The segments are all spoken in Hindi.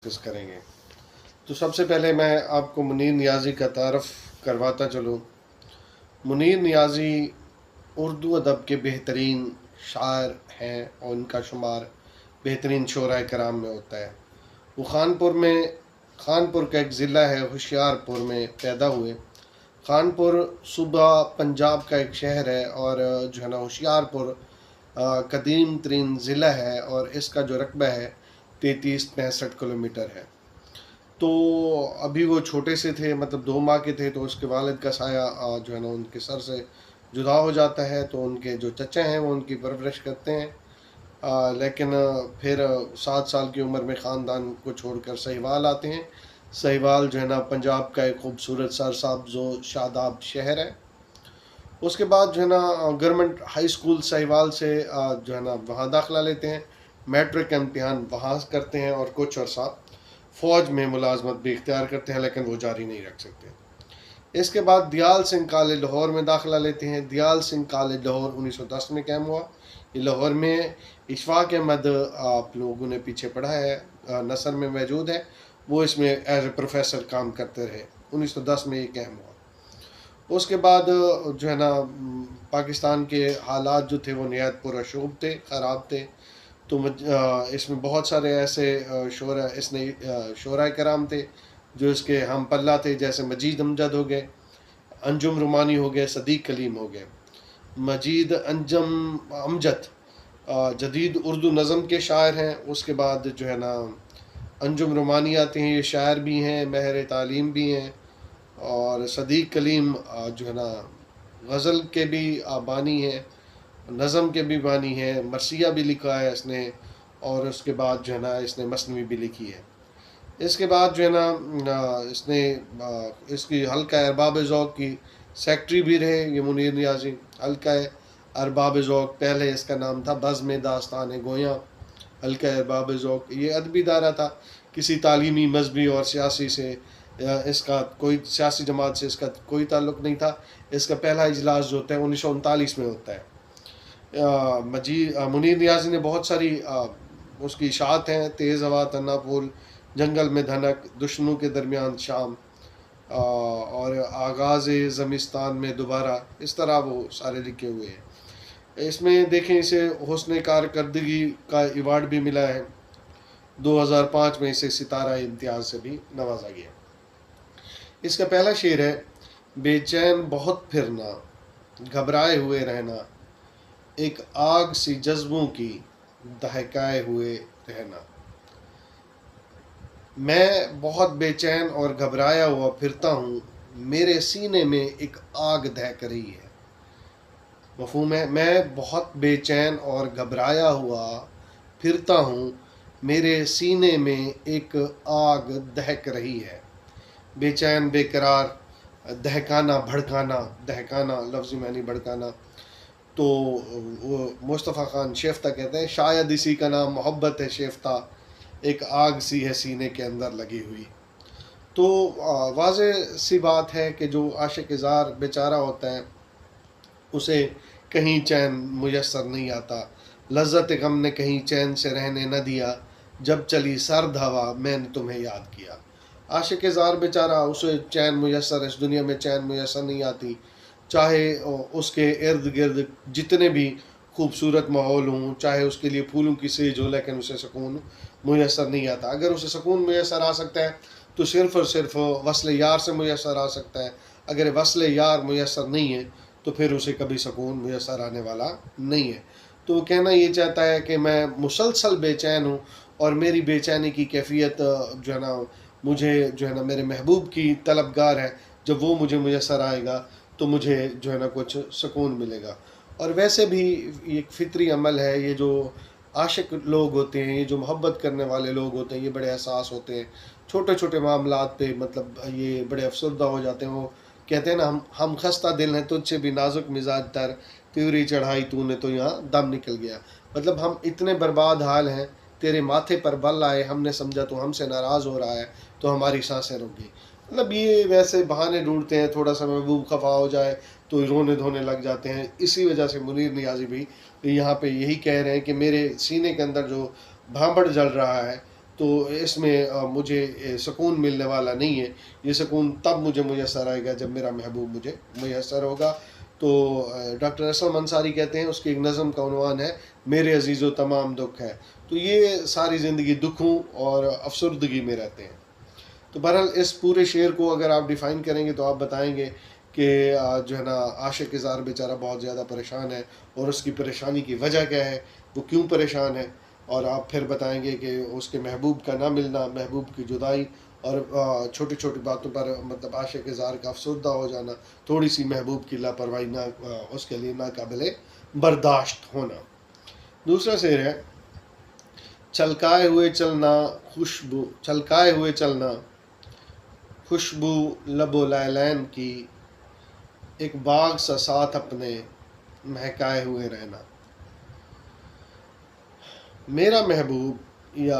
डिस्कस करेंगे। तो सबसे पहले मैं आपको मुनीर नियाज़ी का तारफ़ करवाता चलूँ। मुनीर नियाज़ी उर्दू अदब के बेहतरीन शायर हैं और उनका शुमार बेहतरीन शोराए कराम में होता है। वो खानपुर का एक ज़िला है, होशियारपुर में पैदा हुए। खानपुर सूबा पंजाब का एक शहर है और जो है ना होशियारपुर कदीम तरीन ज़िला है और इसका जो रकबा है 33-65 किलोमीटर है। तो अभी वो छोटे से थे, मतलब 2 माह के थे, तो उसके वालिद का साया जो है ना उनके सर से जुदा हो जाता है। तो उनके जो चचा हैं वो उनकी परवरिश करते हैं। लेकिन फिर 7 साल की उम्र में ख़ानदान को छोड़कर सहीवाल आते हैं। सहीवाल जो है ना पंजाब का एक खूबसूरत सरसाब्ज़ शादाब शहर है। उसके बाद जो है ना गवर्नमेंट हाई स्कूल सहीवाल से जो है ना वहाँ दाखिला लेते हैं। मैट्रिक का इम्तिहान वहाँ करते हैं और कुछ अर्सा फ़ौज में मुलाजमत भी इख्तियार करते हैं, लेकिन वो जारी नहीं रख सकते। इसके बाद दयाल सिंह कॉलेज लाहौर में दाखिला लेते हैं। दयाल सिंह कॉलेज लाहौर 1910 में कायम हुआ। ये लाहौर में इशफाक अहमद आप लोगों ने पीछे पढ़ा है, नसर में मौजूद है, वो इसमें एज ए प्रोफेसर काम करते रहे। 1910 में ये कायम हुआ। उसके बाद जो है ना पाकिस्तान के हालात जो थे वो नहायत पुरशोभ थे, ख़राब थे। तो इसमें बहुत सारे ऐसे शोरा कराम थे जो इसके हम पल्ला थे, जैसे मजीद अमजद हो गए, अंजुम रुमानी हो गए, सदीक कलीम हो गए। मजीद अंजम अमजद जदीद उर्दू नज़म के शायर हैं। उसके बाद जो है ना अंजुम रुमानी आते हैं, ये शायर भी हैं, महर तालीम भी हैं। और सदीक कलीम जो है ना गज़ल के भी बानी हैं, नज़म के भी बानी हैं, मरसिया भी लिखा है इसने। और उसके बाद जो है ना इसने मसनवी भी लिखी है। इसके बाद जो है ना इसने इसकी हल्का अरबाब ज़ौक़ की सेक्रेटरी भी रहे ये मुनीर नियाज़ी। हल्का अरबाब ज़ौक़, पहले इसका नाम था बज़्म दास्तान गोयां। हल्का अरबाब ज़ौक़ ये अदबी दायरा था, किसी तालीमी, मजहबी और सियासी से इसका कोई सियासी जमात से इसका कोई ताल्लुक़ नहीं था। इसका पहला इजलास जो होता है 1939 में होता है। मुनीर नियाज़ी ने बहुत सारी उसकी इशात हैं, तेज़ हवा, तना फूल, जंगल में धनक, दुश्मनों के दरमियान शाम और आगाज़ ज़मिस्तान में दोबारा, इस तरह वो सारे लिखे हुए हैं। इसमें देखें इसे हुस्न कारकर्दगी का अवार्ड भी मिला है। 2005 में इसे सितारा इम्तियाज़ से भी नवाजा गया। इसका पहला शेर है, बेचैन बहुत फिरना, घबराए हुए रहना, एक आग सी जज्बों की दहकाए हुए रहना। मैं बहुत बेचैन और घबराया हुआ फिरता हूँ, मेरे सीने में एक आग दहक रही है। मफ़हूम है? मैं बहुत बेचैन और घबराया हुआ फिरता हूँ, मेरे सीने में एक आग दहक रही है। बेचैन, बेकरार, दहकाना, भड़काना, दहकाना लफ्ज़ी मानी भड़काना। तो वो मुस्तफ़ा ख़ान शेफ्ता कहते हैं, शायद इसी का नाम मोहब्बत है शेफ्ता, एक आग सी है सीने के अंदर लगी हुई। तो वाज़े सी बात है कि जो आशिक़ ज़ार बेचारा होता है उसे कहीं चैन मुयस्सर नहीं आता। लज़्ज़त गम ने कहीं चैन से रहने न दिया, जब चली सर्द हवा मैंने तुम्हें याद किया। आशिक़ ज़ार बेचारा, उसे चैन मुयस्सर, इस दुनिया में चैन मुयस्सर नहीं आती, चाहे उसके इर्द गिर्द जितने भी खूबसूरत माहौल हों, चाहे उसके लिए फूलों की सेज हो, लेकिन उसे सुकून मुयस्सर नहीं आता। अगर उसे सुकून मुयस्सर आ सकता है तो सिर्फ़ और सिर्फ वस्ल यार से मुयस्सर आ सकता है। अगर वस्ल यार मुयस्सर नहीं है तो फिर उसे कभी सुकून मुयस्सर आने वाला नहीं है। तो वो कहना ये चाहता है कि मैं मुसलसल बेचैन हूँ और मेरी बेचैनी की कैफियत जो है ना मुझे जो है ना मेरे महबूब की तलबगार है। जब वो मुझे मुयस्सर आएगा तो मुझे जो है ना कुछ सुकून मिलेगा। और वैसे भी एक फ़ितरी अमल है, ये जो आशिक लोग होते हैं, ये जो मोहब्बत करने वाले लोग होते हैं, ये बड़े एहसास होते हैं। छोटे छोटे मामलात पे मतलब ये बड़े अफसरदा हो जाते हैं। वो कहते हैं ना, हम खस्ता दिल हैं तुझसे भी नाजुक मिजाज तर, त्यूरी चढ़ाई तूने तो यहाँ दम निकल गया। मतलब हम इतने बर्बाद हाल हैं, तेरे माथे पर बल आए, हमने समझा तो हमसे नाराज़ हो रहा है, तो हमारी सांसें रुक गई। मतलब ये वैसे बहाने ढूंढते हैं, थोड़ा सा महबूब खफा हो जाए तो रोने धोने लग जाते हैं। इसी वजह से मुनीर नियाज़ी भी यहाँ पे यही कह रहे हैं कि मेरे सीने के अंदर जो भांबड़ जल रहा है तो इसमें मुझे सुकून मिलने वाला नहीं है। ये सुकून तब मुझे मुयस्सर आएगा जब मेरा महबूब मुझे मुयस्सर होगा। तो डॉक्टर असलम अंसारी कहते हैं, उसकी एक नज़म का उन्वान है मेरे अजीज़ो तमाम दुख है। तो ये सारी ज़िंदगी दुखों और अफसरदगी में रहते हैं। तो बहरहाल इस पूरे शेर को अगर आप डिफ़ाइन करेंगे तो आप बताएंगे कि जो है ना आशिक ज़ार बेचारा बहुत ज़्यादा परेशान है और उसकी परेशानी की वजह क्या है, वो क्यों परेशान है, और आप फिर बताएंगे कि उसके महबूब का ना मिलना, महबूब की जुदाई और छोटी छोटी बातों पर मतलब आशिक ज़ार का अफसरदा हो जाना, थोड़ी सी महबूब की लापरवाही ना उसके लिए नाकाबिले बर्दाश्त होना। दूसरा शेर है, छलकाए हुए चलना खुशबू, छलकाए हुए चलना खुशबू लबो लैलैन की, एक बाग सा साथ अपने महकाए हुए रहना। मेरा महबूब, या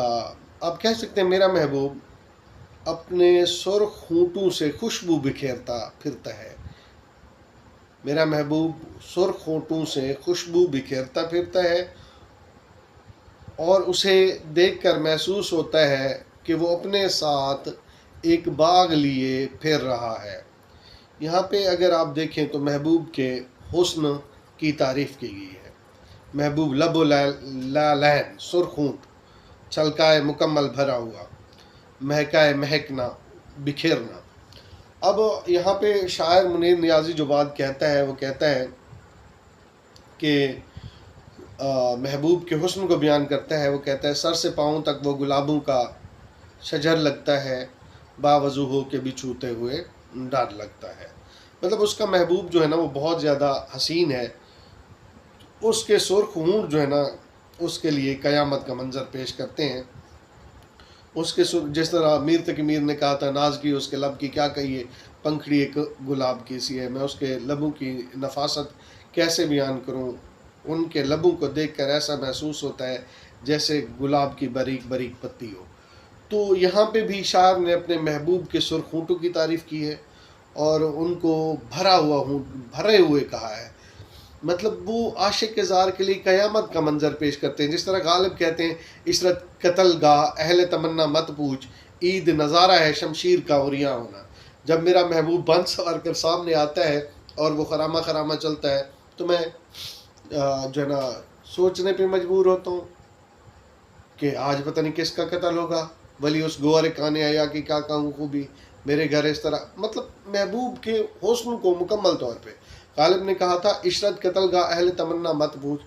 आप कह सकते हैं मेरा महबूब अपने सुर्ख होंठों से खुशबू बिखेरता फिरता है। मेरा महबूब सुर्ख होंठों से खुशबू बिखेरता फिरता है और उसे देखकर महसूस होता है कि वो अपने साथ एक बाग लिए फिर रहा है। यहाँ पे अगर आप देखें तो महबूब के हुस्न की तारीफ़ की गई है। महबूब लबो लैन सुर्ख होंठ, छलकाए मुकम्मल भरा हुआ, महकाए महकना, बिखेरना। अब यहाँ पे शायर मुनीर नियाज़ी जो बात कहता है वो कहता है कि महबूब के हुस्न को बयान करता है। वो कहता है, सर से पाँव तक वो गुलाबों का शजर लगता है, बावजू हो के भी छूते हुए डर लगता है। मतलब उसका महबूब जो है ना वो बहुत ज़्यादा हसीन है। उसके सुर्ख होंठ जो है ना उसके लिए क़यामत का मंजर पेश करते हैं। उसके जिस तरह मीर तकी मीर ने कहा था, नाज की उसके लब की क्या कहिए, पंखड़ी एक गुलाब की सी है। मैं उसके लबों की नफासत कैसे बयान करूं, उनके लबों को देखकर ऐसा महसूस होता है जैसे गुलाब की बारीक बारीक पत्ती हो। तो यहाँ पे भी शायर ने अपने महबूब के सुर्ख होंठों की तारीफ़ की है और उनको भरा हुआ होंठ, भरे हुए कहा है। मतलब वो आशिक के ज़ार के लिए क़यामत का मंजर पेश करते हैं। जिस तरह गालिब कहते हैं, इशरत कतल गाह अहले तमन्ना मत पूछ, ईद नज़ारा है शमशीर का उरियाँ होना। जब मेरा महबूब बंद सवार कर सामने आता है और वो खरामा खरामा चलता है तो मैं जो है ना सोचने पे मजबूर होता हूँ कि आज पता नहीं किसका कत्ल होगा, वली उस गोर काने आया कि क्या कहूँ खूबी मेरे घर इस तरह। मतलब महबूब के हुस्न को मुकम्मल तौर पे गालिब ने कहा था, इशरत कतल गा अहल तमन्ना मत पूछ,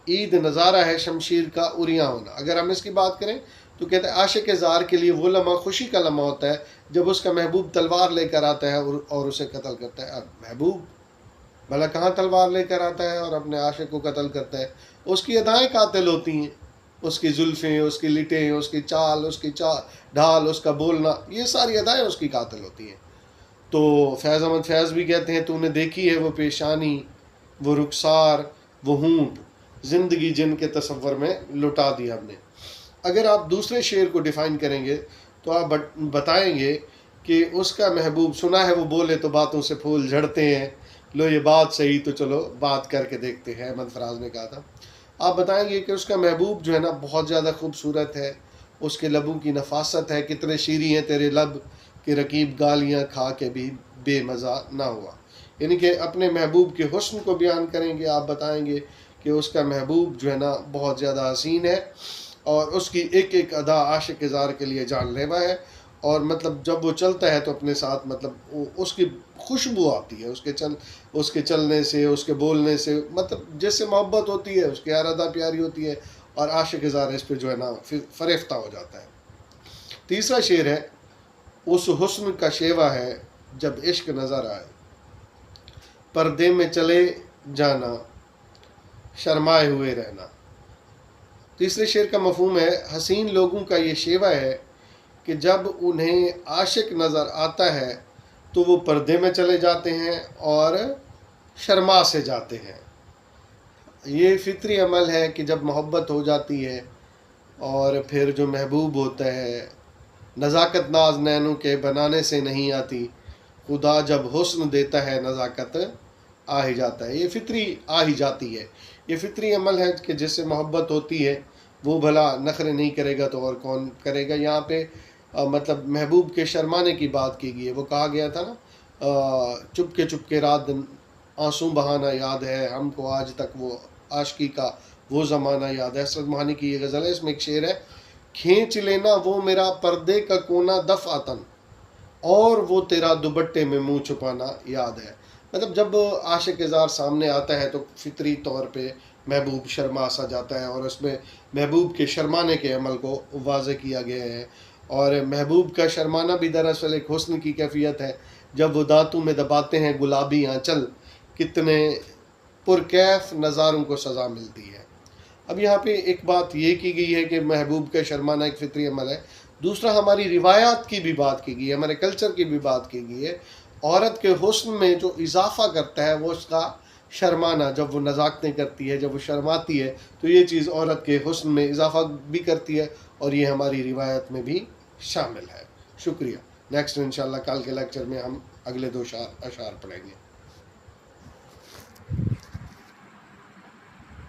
ईद नज़ारा है शमशीर का उरियाँ होना। अगर हम इसकी बात करें तो कहते हैं आशिक ज़ार के लिए वो लम्हा खुशी का लम्हा होता है जब उसका महबूब तलवार लेकर आता है और उसे कत्ल करता है। अब महबूब भला कहाँ तलवार लेकर आता है और अपने आशिक को कत्ल करता है? उसकी अदाएँ कातिल होती हैं, उसकी जुल्फ़ें, उसकी लिटें, उसकी चाल, उसकी ढाल, उसका बोलना, ये सारी अदाएँ उसकी कातिल होती हैं। तो फैज़ अहमद फैज़ भी कहते हैं, तूने देखी है वो पेशानी, वो रुखसार, वो होंठ, ज़िंदगी जिनके तसव्वुर में लुटा दी हमने। अगर आप दूसरे शेर को डिफ़ाइन करेंगे तो आप बताएंगे कि उसका महबूब, सुना है वो बोले तो बातों से फूल झड़ते हैं, लो ये बात सही तो चलो बात करके देखते हैं, अहमद फराज ने कहा था। आप बताएंगे कि उसका महबूब जो है ना बहुत ज़्यादा खूबसूरत है, उसके लबों की नफासत है, कितने शीरी हैं तेरे लब कि रकीब गालियाँ खा के भी बेमज़ा ना हुआ। यानी कि अपने महबूब के हुस्न को बयान करेंगे। आप बताएंगे कि उसका महबूब जो है ना बहुत ज़्यादा हसीन है और उसकी एक एक अदा आशिक ज़ार के लिए जानलेवा है। और मतलब जब वो चलता है तो अपने साथ मतलब उसकी खुशबू आती है उसके चलने से, उसके बोलने से, मतलब जिससे मोहब्बत होती है, उसकी हर अदा प्यारी होती है और आशिक ज़ार इस पर जो है ना फिर फरेफ्ता हो जाता है। तीसरा शेर है, उस हुस्न का शेवा है जब इश्क नज़र आए, पर्दे में चले जाना, शर्माए हुए रहना। तीसरे शेर का मफहूम है, हसीन लोगों का ये शेवा है कि जब उन्हें आशिक नज़र आता है तो वो पर्दे में चले जाते हैं और शर्मा से जाते हैं। ये फितरी अमल है कि जब मोहब्बत हो जाती है और फिर जो महबूब होता है, नज़ाकत नाज नैनों के बनाने से नहीं आती, खुदा जब हुस्न देता है नज़ाकत आ ही जाता है। ये फितरी आ ही जाती है। ये फितरी अमल है कि जिससे मोहब्बत होती है वो भला नखरे नहीं करेगा तो और कौन करेगा। यहाँ पे मतलब महबूब के शर्माने की बात की गई है। वो कहा गया था ना, चुपके रात दिन आंसू बहाना याद है हमको आज तक, वो आशिकी का वो ज़माना याद है। हसरत मोहानी की ये गज़ल है, इसमें एक शेर है, खींच लेना वो मेरा पर्दे का कोना दफ़ातन, और वो तेरा दुपट्टे में मुंह छुपाना याद है। मतलब जब आशिक ज़ार सामने आता है तो फितरी तौर पे महबूब शर्मा सा जाता है, और उसमें महबूब के शर्माने के अमल को वाज़े किया गया है। और महबूब का शर्माना भी दरअसल एक हुस्न की कैफियत है। जब वो दांतों में दबाते हैं गुलाबी आंचल, कितने पुरकैफ नज़ारों को सज़ा मिलती है। अब यहाँ पे एक बात ये की गई है कि महबूब का शर्माना एक फितरी अमल है। दूसरा, हमारी रिवायात की भी बात की गई है, हमारे कल्चर की भी बात की गई है। औरत के हुस्न में जो इजाफा करता है वो उसका शर्माना, जब वो नज़ाकतें करती है, जब वो शर्माती है, तो ये चीज़ औरत के हुस्न में इजाफा भी करती है, और ये हमारी रिवायत में भी शामिल है। शुक्रिया। नेक्स्ट इंशाल्लाह कल के लेक्चर में हम अगले 2 अशार पढ़ेंगे।